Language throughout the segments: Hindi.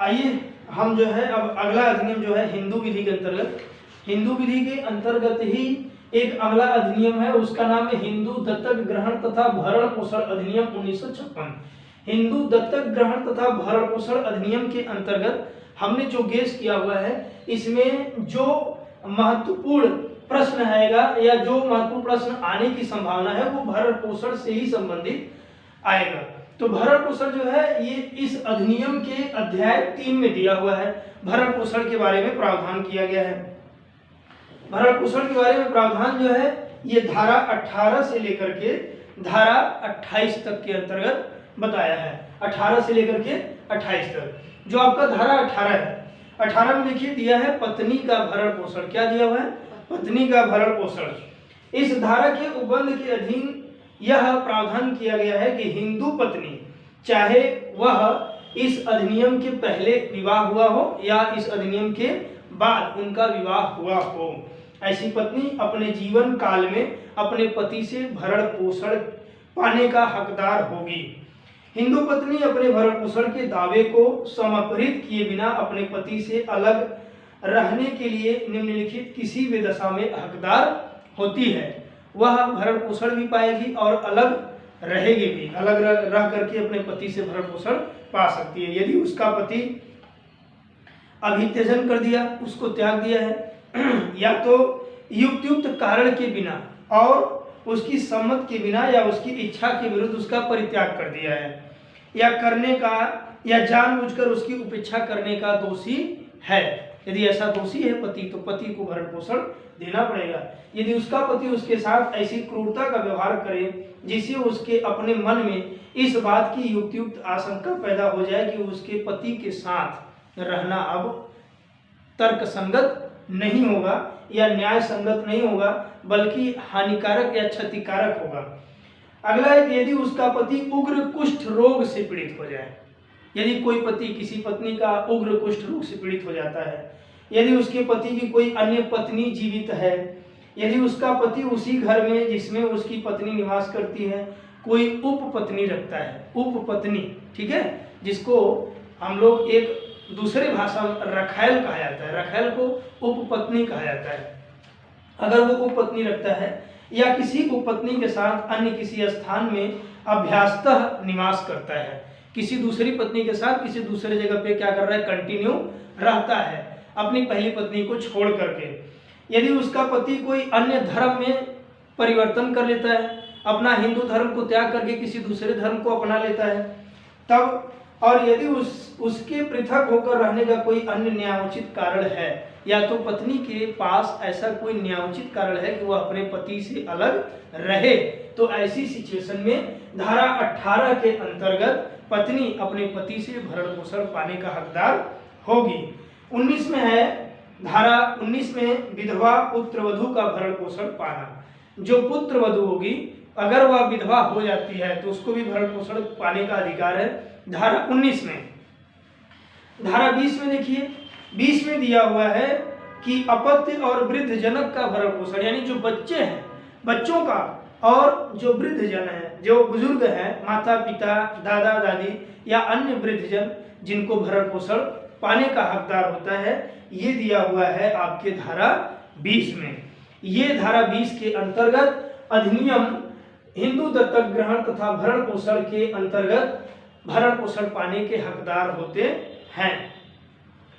आइए हम जो है अब अगला अधिनियम जो है हिंदू विधि के अंतर्गत, हिंदू विधि के अंतर्गत ही एक अगला अधिनियम है, उसका नाम है हिंदू दत्तक ग्रहण तथा भरण पोषण अधिनियम 1956। हिंदू दत्तक ग्रहण तथा भरण पोषण अधिनियम के अंतर्गत हमने जो गेस किया हुआ है, इसमें जो महत्वपूर्ण प्रश्न आएगा या जो महत्वपूर्ण प्रश्न आने की संभावना है वो भरण पोषण से ही संबंधित आएगा। तो भरण पोषण जो है ये इस अधिनियम के अध्याय 3 में दिया हुआ है। भरण पोषण के बारे में प्रावधान किया गया है। भरण पोषण के बारे में प्रावधान जो है ये धारा 18 से लेकर के धारा 28 तक के अंतर्गत बताया है। 18 से लेकर के 28 तक जो आपका धारा 18 है, 18 में देखिए दिया है पत्नी का भरण पोषण। क्या दिया हुआ है? पत्नी का भरण पोषण। इस धारा के उपबंध के अधीन यह प्रावधान किया गया है कि हिंदू पत्नी चाहे वह इस अधिनियम के पहले विवाह हुआ हो या इस अधिनियम के बाद उनका विवाह हुआ हो, ऐसी पत्नी अपने जीवन काल में अपने पति से भरण पोषण पाने का हकदार होगी। हिंदू पत्नी अपने भरण पोषण के दावे को समाप्त किए बिना अपने पति से अलग रहने के लिए निम्नलिखित किसी भी दशा में हकदार होती है। वह भरण पोषण भी पाएगी और अलग रहेगी भी, अलग रह करके अपने पति से भरण पोषण पा सकती है। यदि उसका पति अभित्यजन कर दिया, उसको त्याग दिया है, या तो युक्त कारण के बिना और उसकी सम्मत के बिना या उसकी इच्छा के विरुद्ध उसका परित्याग कर दिया है, या करने का या जानबूझकर उसकी उपेक्षा करने का दोषी है। यदि ऐसा दोषी है पति, तो पति को भरण पोषण देना पड़ेगा। यदि उसका पति उसके साथ ऐसी क्रूरता का व्यवहार करे जिससे उसके अपने मन में इस बात की युक्त आशंका पैदा हो जाए कि उसके पति के साथ रहना अब तर्क संगत नहीं होगा या न्याय संगत नहीं होगा, बल्कि हानिकारक या क्षतिकारक होगा। अगला है, यदि उसका पति उग्र कुष्ठ रोग से पीड़ित हो जाए। यदि कोई पति किसी पत्नी का उग्र कुष्ठ रोग से पीड़ित हो जाता है, यदि उसके पति की कोई अन्य पत्नी जीवित है, यदि उसका पति उसी घर में जिसमें उसकी पत्नी निवास करती है कोई उपपत्नी रखता है, उपपत्नी, ठीक है, जिसको हम लोग एक दूसरे भाषा में रखैल कहा जाता है, रखैल को उपपत्नी कहा जाता है। अगर वो उपपत्नी रखता है या किसी उपपत्नी के साथ अन्य किसी स्थान में अभ्यासतः निवास करता है, किसी दूसरी पत्नी के साथ किसी दूसरे जगह पे क्या कर रहा है, कंटिन्यू रहता है अपनी पहली पत्नी को छोड़ करके। यदि उसका पति कोई अन्य धर्म में परिवर्तन कर लेता है, अपना हिंदू धर्म को त्याग करके किसी दूसरे धर्म को अपना लेता है तब, और यदि उसके पृथक होकर रहने का कोई अन्य न्यायोचित कारण है, या तो पत्नी के पास ऐसा कोई न्यायोचित कारण है कि वह अपने पति से अलग रहे, तो ऐसी सिचुएशन में धारा 18 के अंतर्गत पत्नी अपने पति से भरण पोषण पाने का हकदार होगी। 19 में है, धारा 19 में विधवा पुत्रवधू का भरण पोषण पाना। जो पुत्रवधू होगी अगर वह विधवा हो जाती है तो उसको भी भरण पोषण पाने का अधिकार है, धारा 19 में। धारा 20 में देखिए, 20 में दिया हुआ है कि अपत्य और वृद्ध जनक का भरण पोषण, यानी जो बच्चे हैं बच्चों का और जो वृद्ध जन है, जो बुजुर्ग हैं, माता पिता दादा दादी या अन्य वृद्ध जन जिनको भरण पोषण पाने का हकदार होता है, ये दिया हुआ है आपके धारा 20 में। ये धारा 20 के अंतर्गत अधिनियम हिंदू दत्तक ग्रहण तथा भरण पोषण के अंतर्गत भरण पोषण पाने के हकदार होते हैं।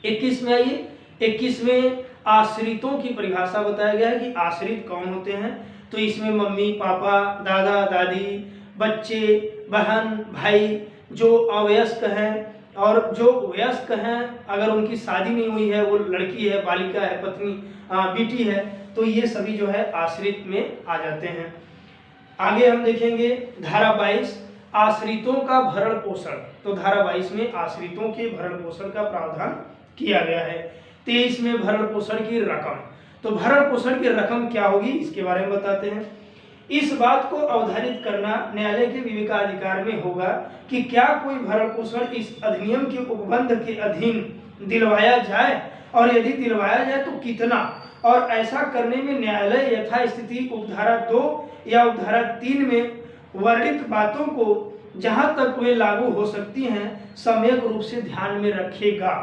21 में आइए, 21 में आश्रितों की परिभाषा बताया गया है कि आश्रित कौन होते हैं। तो इसमें मम्मी पापा दादा दादी बच्चे बहन भाई जो अवयस्क हैं और जो वयस्क हैं, अगर उनकी शादी नहीं हुई है, वो लड़की है, बालिका है, पत्नी बेटी है, तो ये सभी जो है आश्रित में आ जाते हैं। आगे हम देखेंगे धारा 22 आश्रितों का भरण पोषण। तो धारा 22 में आश्रितों के भरण पोषण का प्रावधान किया गया है। 23 में भरण पोषण की रकम। तो भरण पोषण की रकम क्या होगी इसके बारे में बताते हैं। इस बात को अवधारित करना न्यायालय के विवेकाधिकार में होगा कि क्या कोई भरण पोषण इस अधिनियम के उपबंध के अधीन दिलवाया जाए, और यदि दिलवाया जाए तो कितना, और ऐसा करने में न्यायालय यथास्थिति उपधारा 2 या उपधारा 3 में वर्णित बातों को जहाँ तक वे लागू हो सकती हैं सम्यक रूप से ध्यान में रखेगा।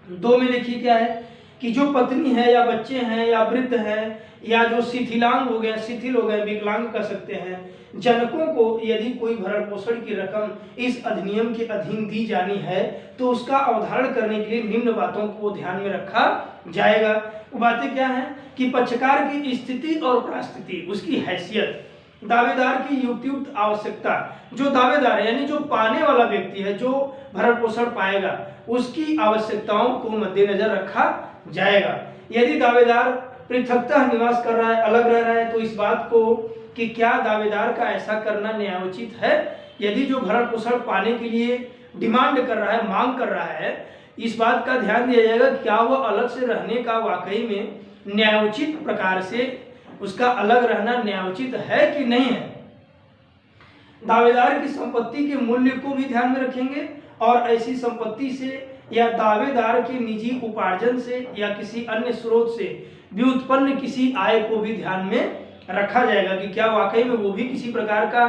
2 में देखिए क्या है कि जो पत्नी है या बच्चे हैं या वृद्ध है या जो शिथिलांग हो गए, शिथिल हो गए, विकलांग कर सकते हैं, जनकों को यदि कोई भरण पोषण की रकम इस अधिनियम के अधीन दी जानी है तो उसका अवधारण करने के लिए निम्न बातों को ध्यान में रखा जाएगा। वो बातें क्या हैं कि पक्षकार की स्थिति और परिस्थिति, उसकी हैसियत, दावेदार की युक्तियुक्त आवश्यकता, जो दावेदार है यानी जो पाने वाला व्यक्ति है, जो भरण पोषण पाएगा, उसकी आवश्यकताओं को मद्देनजर रखा जाएगा। यदि दावेदार पृथकतः निवास कर रहा है, अलग रह रहा है, तो इस बात को कि क्या दावेदार का ऐसा करना न्यायोचित है। यदि जो भरण पोषण पाने के लिए डिमांड कर रहा है, मांग कर रहा है, इस बात का ध्यान दिया जाएगा क्या वह अलग से रहने का वाकई में न्यायोचित प्रकार से उसका अलग रहना न्यायोचित है कि नहीं है। दावेदार की संपत्ति के मूल्य को भी ध्यान में रखेंगे और ऐसी संपत्ति से या दावेदार के निजी उपार्जन से या किसी अन्य स्रोत से व्युत्पन्न किसी आय को भी ध्यान में रखा जाएगा कि क्या वाकई में वो भी किसी प्रकार का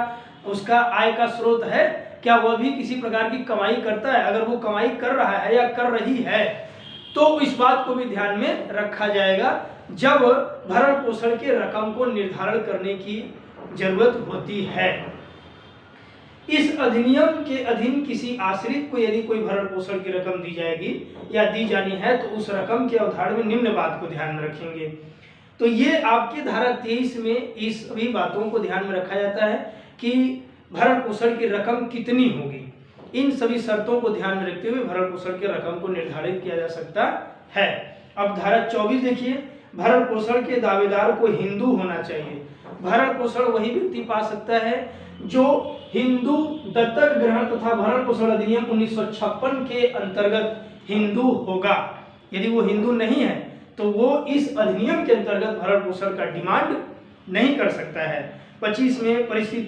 उसका आय का स्रोत है, क्या वह भी किसी प्रकार की कमाई करता है। अगर वो कमाई कर रहा है या कर रही है तो इस बात को भी ध्यान में रखा जाएगा जब भरण पोषण के रकम को निर्धारण करने की जरूरत होती है। इस अधिनियम के अधीन किसी आश्रित को यदि कोई भरण पोषण की रकम दी जाएगी या दी जानी है तो उस रकम के अवधारण में निम्न बात को ध्यान में रखेंगे। तो ये आपके धारा 23 में इस सभी बातों को ध्यान में रखा जाता है कि भरण पोषण की रकम कितनी होगी। इन सभी शर्तों को ध्यान में रखते हुए भरण पोषण की रकम को निर्धारित किया जा सकता है। अब धारा 24 देखिए, भरण पोषण के दावेदार को हिंदू होना चाहिए। भरण पोषण वही व्यक्ति पा सकता है जो हिंदू, दत्तक ग्रहण तथा भरण पोषण अधिनियम 1956 के अंतर्गत हिंदू होगा। यदि वो हिंदू नहीं है तो वो इस अधिनियम के अंतर्गत भरण पोषण का डिमांड नहीं कर सकता है। 25 में परिस्थिति